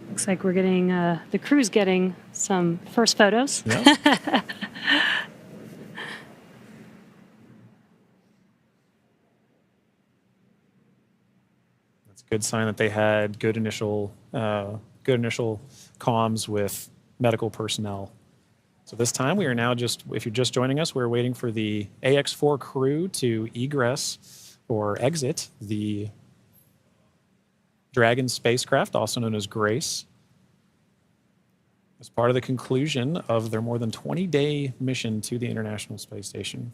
S3: Looks like we're getting, the crew's getting some first photos.
S4: Yep. That's a good sign that they had good initial comms with medical personnel. So this time we are now just, if you're just joining us, we're waiting for the AX4 crew to egress or exit the Dragon spacecraft, also known as Grace, as part of the conclusion of their more than 20-day mission to the International Space Station.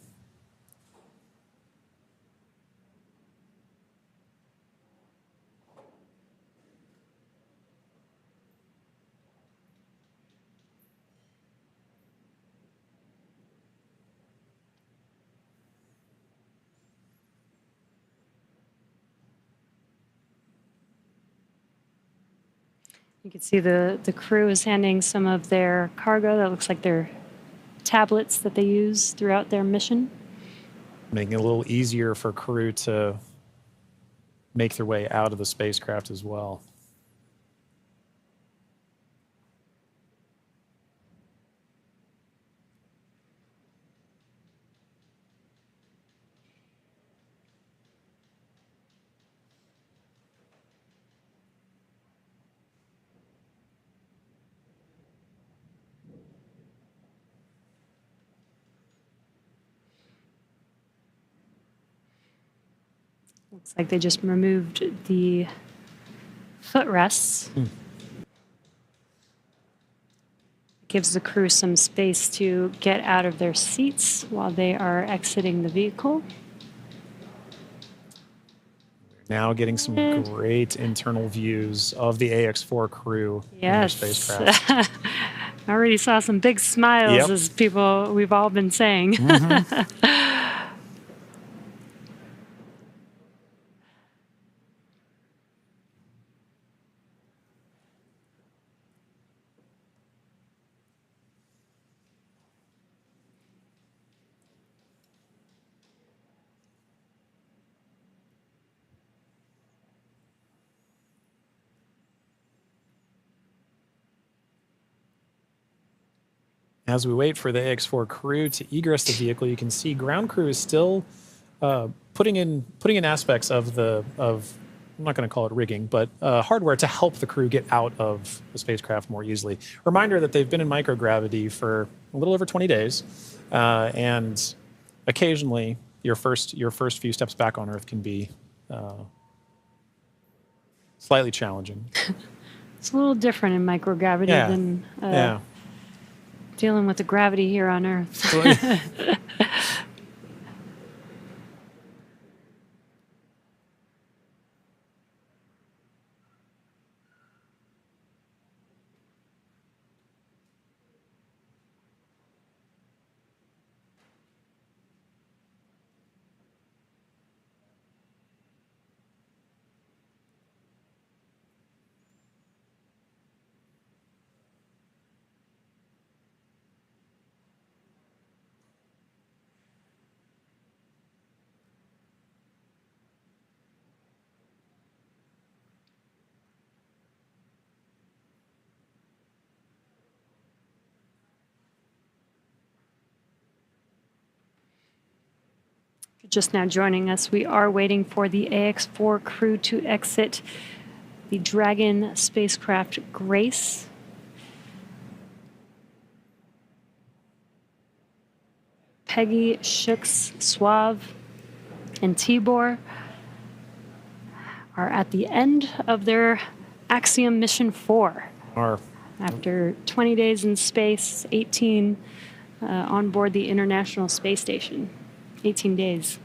S3: You can see the crew is handing some of their cargo. That looks like their tablets that they use throughout their mission.
S4: Making it a little easier for crew to make their way out of the spacecraft as well.
S3: Looks like they just removed the footrests. Gives the crew some space to get out of their seats while they are exiting the vehicle.
S4: Now getting some great internal views of the AX4 crew in their
S3: Yes.
S4: spacecraft.
S3: I already saw some big smiles as people, we've all been saying.
S4: As we wait for the AX4 crew to egress the vehicle, you can see ground crew is still putting in aspects of I'm not going to call it rigging, but hardware to help the crew get out of the spacecraft more easily. Reminder that they've been in microgravity for a little over 20 days, and occasionally your first few steps back on Earth can be slightly challenging.
S3: It's a little different in microgravity than dealing with the gravity here on Earth. Just now joining us, we are waiting for the AX4 crew to exit the Dragon spacecraft Grace. Peggy, Shooks, Suave, and Tibor are at the end of their Axiom Mission 4. After 20 days in space, 18 on board the International Space Station. 18 days.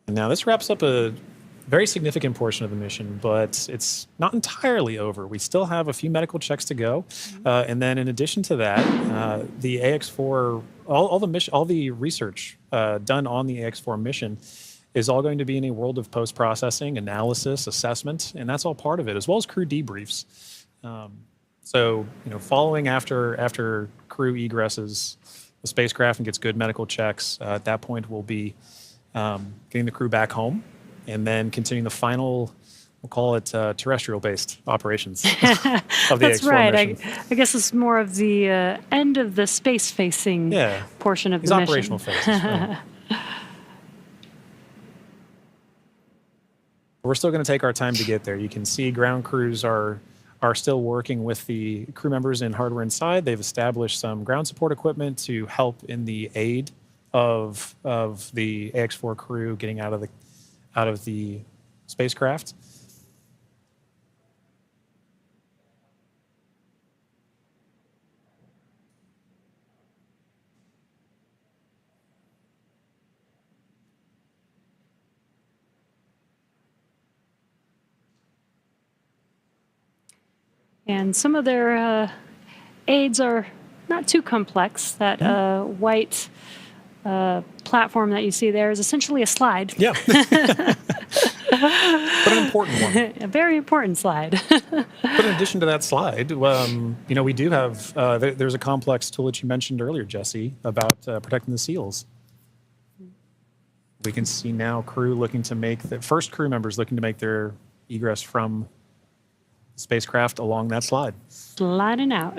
S4: And now this wraps up a very significant portion of the mission, but it's not entirely over. We still have a few medical checks to go. And then in addition to that, the AX4, all the research done on the AX4 mission is all going to be in a world of post-processing, analysis, assessment, and that's all part of it, as well as crew debriefs. So, following after crew egresses the spacecraft and gets good medical checks, at that point we'll be getting the crew back home and then continuing the final, we'll call it terrestrial-based operations of the
S3: That's
S4: AX4
S3: right.
S4: mission.
S3: I guess it's more of the end of the space-facing portion of the mission.
S4: Operational phases. Right. We're still going to take our time to get there. You can see ground crews are still working with the crew members and hardware inside. They've established some ground support equipment to help in the aid of the AX4 crew getting out of the spacecraft.
S3: And some of their aids are not too complex. That white platform that you see there is essentially a slide.
S4: Yeah. But an important one.
S3: A very important slide.
S4: But in addition to that slide, we do have, there's a complex tool that you mentioned earlier, Jesse, about protecting the seals. We can see now crew first crew members looking to make their egress from spacecraft along that slide.
S3: Sliding out.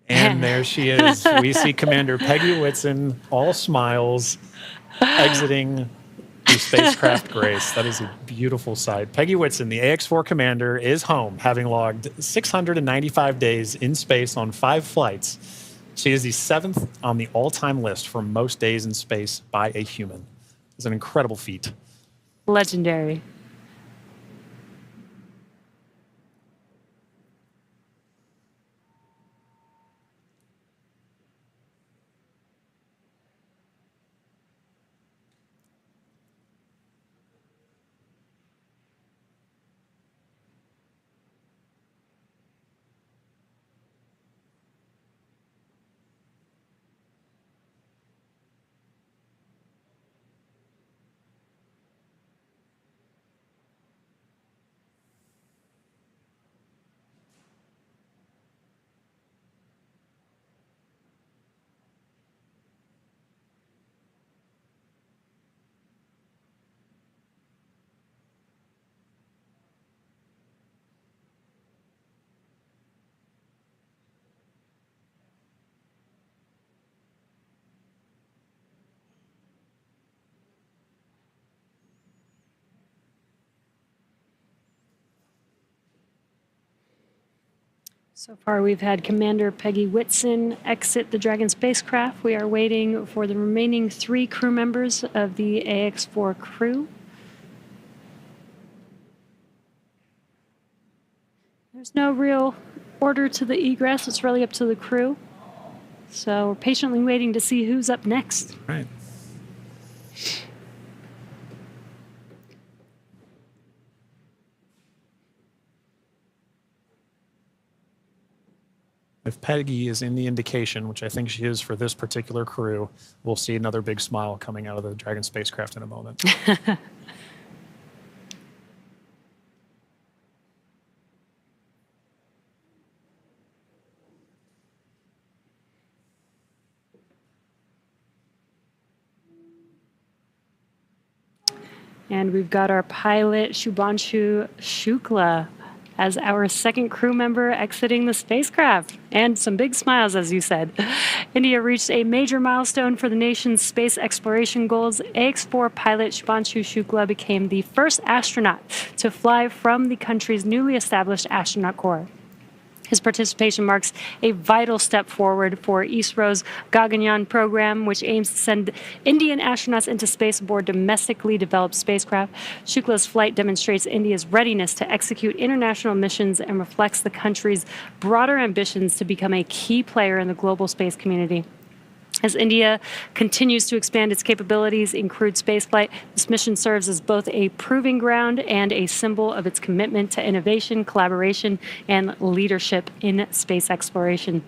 S4: And there she is. We see Commander Peggy Whitson, all smiles, exiting the spacecraft grace. That is a beautiful sight. Peggy Whitson, the AX-4 commander, is home, having logged 695 days in space on 5 flights. She is the 7th on the all-time list for most days in space by a human. It's an incredible feat.
S3: Legendary. So far, we've had Commander Peggy Whitson exit the Dragon spacecraft. We are waiting for the remaining 3 crew members of the AX-4 crew. There's no real order to the egress. It's really up to the crew. So we're patiently waiting to see who's up next.
S4: Right. If Peggy is in the indication, which I think she is for this particular crew, we'll see another big smile coming out of the Dragon spacecraft in a moment.
S3: And we've got our pilot, Shubhanshu Shukla, as our 2nd crew member exiting the spacecraft. And some big smiles, as you said. India reached a major milestone for the nation's space exploration goals. AX-4 pilot Shubhanshu Shukla became the first astronaut to fly from the country's newly established astronaut corps. His participation marks a vital step forward for ISRO's Gaganyaan program, which aims to send Indian astronauts into space aboard domestically developed spacecraft. Shukla's flight demonstrates India's readiness to execute international missions and reflects the country's broader ambitions to become a key player in the global space community. As India continues to expand its capabilities in crewed spaceflight, this mission serves as both a proving ground and a symbol of its commitment to innovation, collaboration, and leadership in space exploration.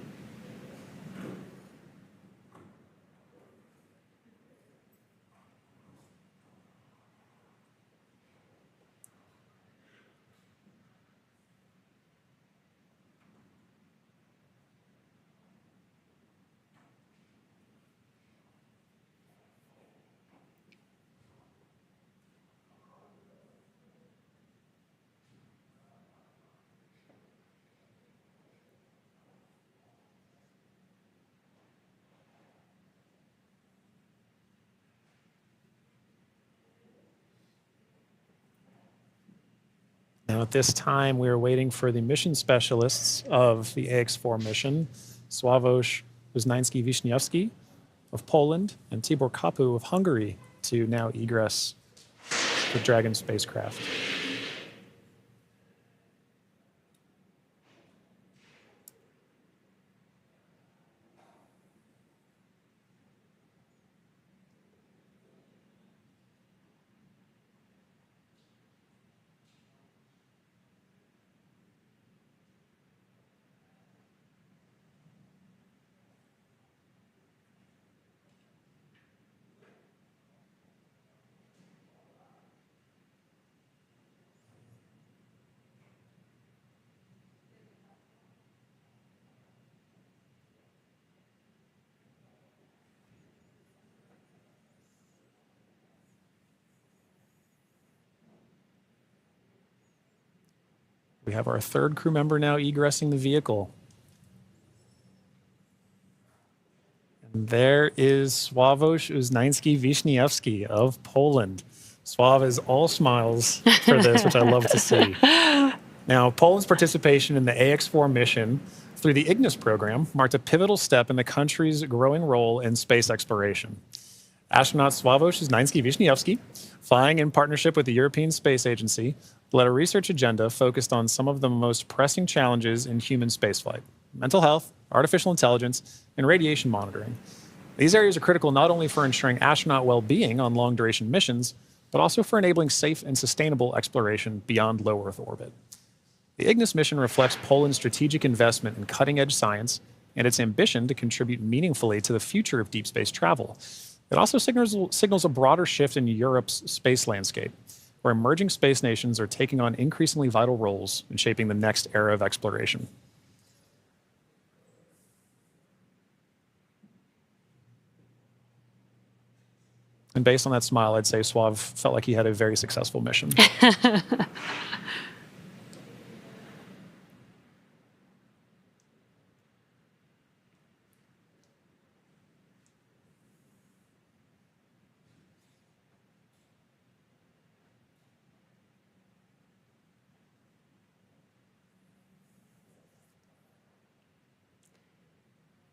S4: Now, at this time, we are waiting for the mission specialists of the AX-4 mission, Sławosz Uznański of Poland and Tibor Kapu of Hungary, to now egress the Dragon spacecraft. We have our 3rd crew member now egressing the vehicle. And there is Sławosz Uznański of Poland. Sław is all smiles for this, which I love to see. Now, Poland's participation in the AX4 mission through the Ignis program marked a pivotal step in the country's growing role in space exploration. Astronaut Sławosz Uznański, flying in partnership with the European Space Agency, led a research agenda focused on some of the most pressing challenges in human spaceflight: mental health, artificial intelligence, and radiation monitoring. These areas are critical not only for ensuring astronaut well-being on long-duration missions, but also for enabling safe and sustainable exploration beyond low Earth orbit. The Ignis mission reflects Poland's strategic investment in cutting-edge science and its ambition to contribute meaningfully to the future of deep space travel. It also signals a broader shift in Europe's space landscape, where emerging space nations are taking on increasingly vital roles in shaping the next era of exploration. And based on that smile, I'd say Sław felt like he had a very successful mission.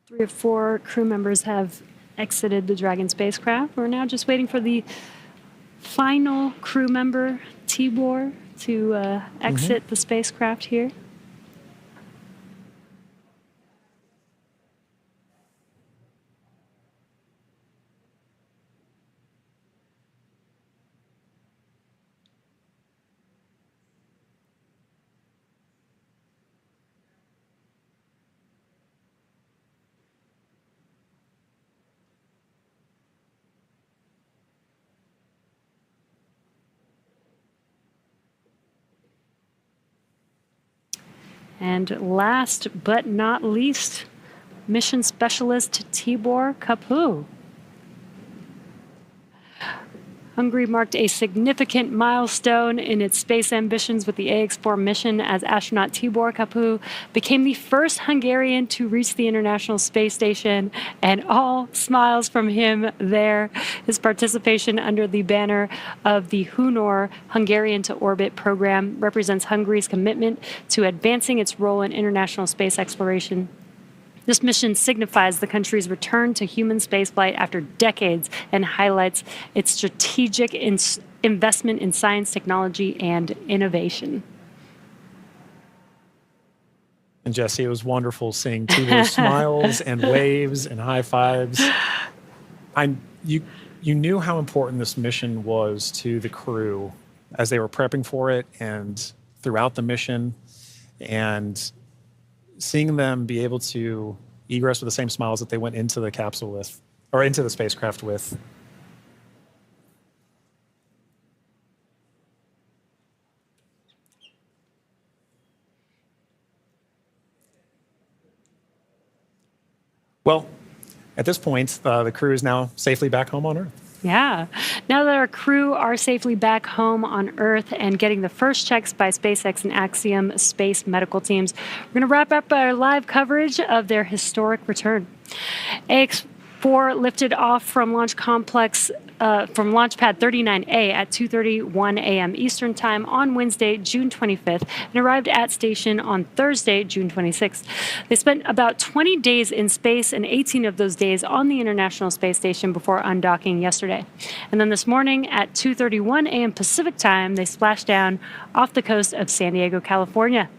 S3: 3 or 4 crew members have exited the Dragon spacecraft. We're now just waiting for the final crew member, Tibor, to exit the spacecraft here. And last but not least, mission specialist Tibor Kapu. Hungary marked a significant milestone in its space ambitions with the AX4 mission as astronaut Tibor Kapu became the first Hungarian to reach the International Space Station, and all smiles from him there. His participation under the banner of the Hunor Hungarian to Orbit program represents Hungary's commitment to advancing its role in international space exploration. This mission signifies the country's return to human spaceflight after decades and highlights its strategic investment in science, technology, and innovation.
S4: And Jesse, it was wonderful seeing Tibor's smiles and waves and high fives. You knew how important this mission was to the crew as they were prepping for it and throughout the mission, and seeing them be able to egress with the same smiles that they went into the capsule with, or into the spacecraft with. Well, at this point, the crew is now safely back home on Earth.
S3: Yeah. Now that our crew are safely back home on Earth and getting the first checks by SpaceX and Axiom space medical teams, we're going to wrap up our live coverage of their historic return. AX4 lifted off from Launch Complex, from Launch Pad 39A at 2:31 a.m. Eastern Time on Wednesday, June 25th, and arrived at station on Thursday, June 26th. They spent about 20 days in space and 18 of those days on the International Space Station before undocking yesterday. And then this morning at 2:31 a.m. Pacific Time, they splashed down off the coast of San Diego, California.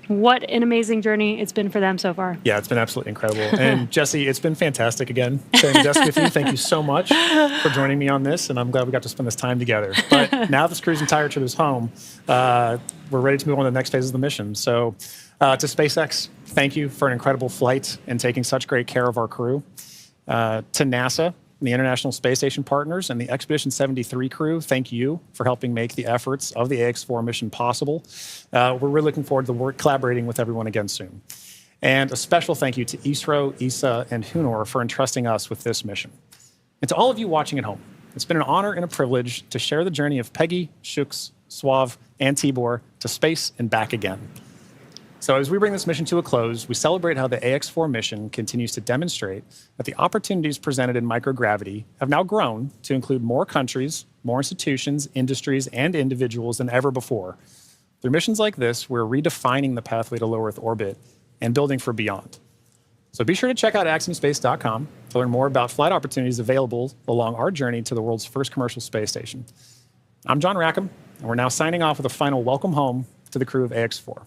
S3: What an amazing journey it's been for them so far.
S4: Yeah, it's been absolutely incredible. And Jesse, it's been fantastic again sharing the desk with you. Thank you so much for joining me on this, and I'm glad we got to spend this time together. But now this crew's entire trip is home, we're ready to move on to the next phase of the mission. So to SpaceX, thank you for an incredible flight and taking such great care of our crew. To NASA, the International Space Station partners, and the Expedition 73 crew, thank you for helping make the efforts of the AX4 mission possible. We're really looking forward to collaborating with everyone again soon. And a special thank you to ISRO, ESA, and Hunor for entrusting us with this mission. And to all of you watching at home, it's been an honor and a privilege to share the journey of Peggy, Shuks, Sław, and Tibor to space and back again. So as we bring this mission to a close, we celebrate how the AX4 mission continues to demonstrate that the opportunities presented in microgravity have now grown to include more countries, more institutions, industries, and individuals than ever before. Through missions like this, we're redefining the pathway to low Earth orbit and building for beyond. So be sure to check out axiomspace.com to learn more about flight opportunities available along our journey to the world's first commercial space station. I'm John Rackham, and we're now signing off with a final welcome home to the crew of AX4.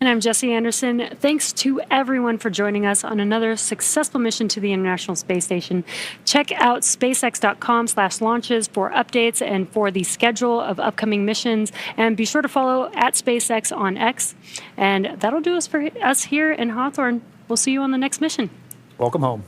S3: And I'm Jesse Anderson. Thanks to everyone for joining us on another successful mission to the International Space Station. Check out spacex.com/launches for updates and for the schedule of upcoming missions. And be sure to follow @SpaceX on X. And that'll do us for us here in Hawthorne. We'll see you on the next mission.
S4: Welcome home.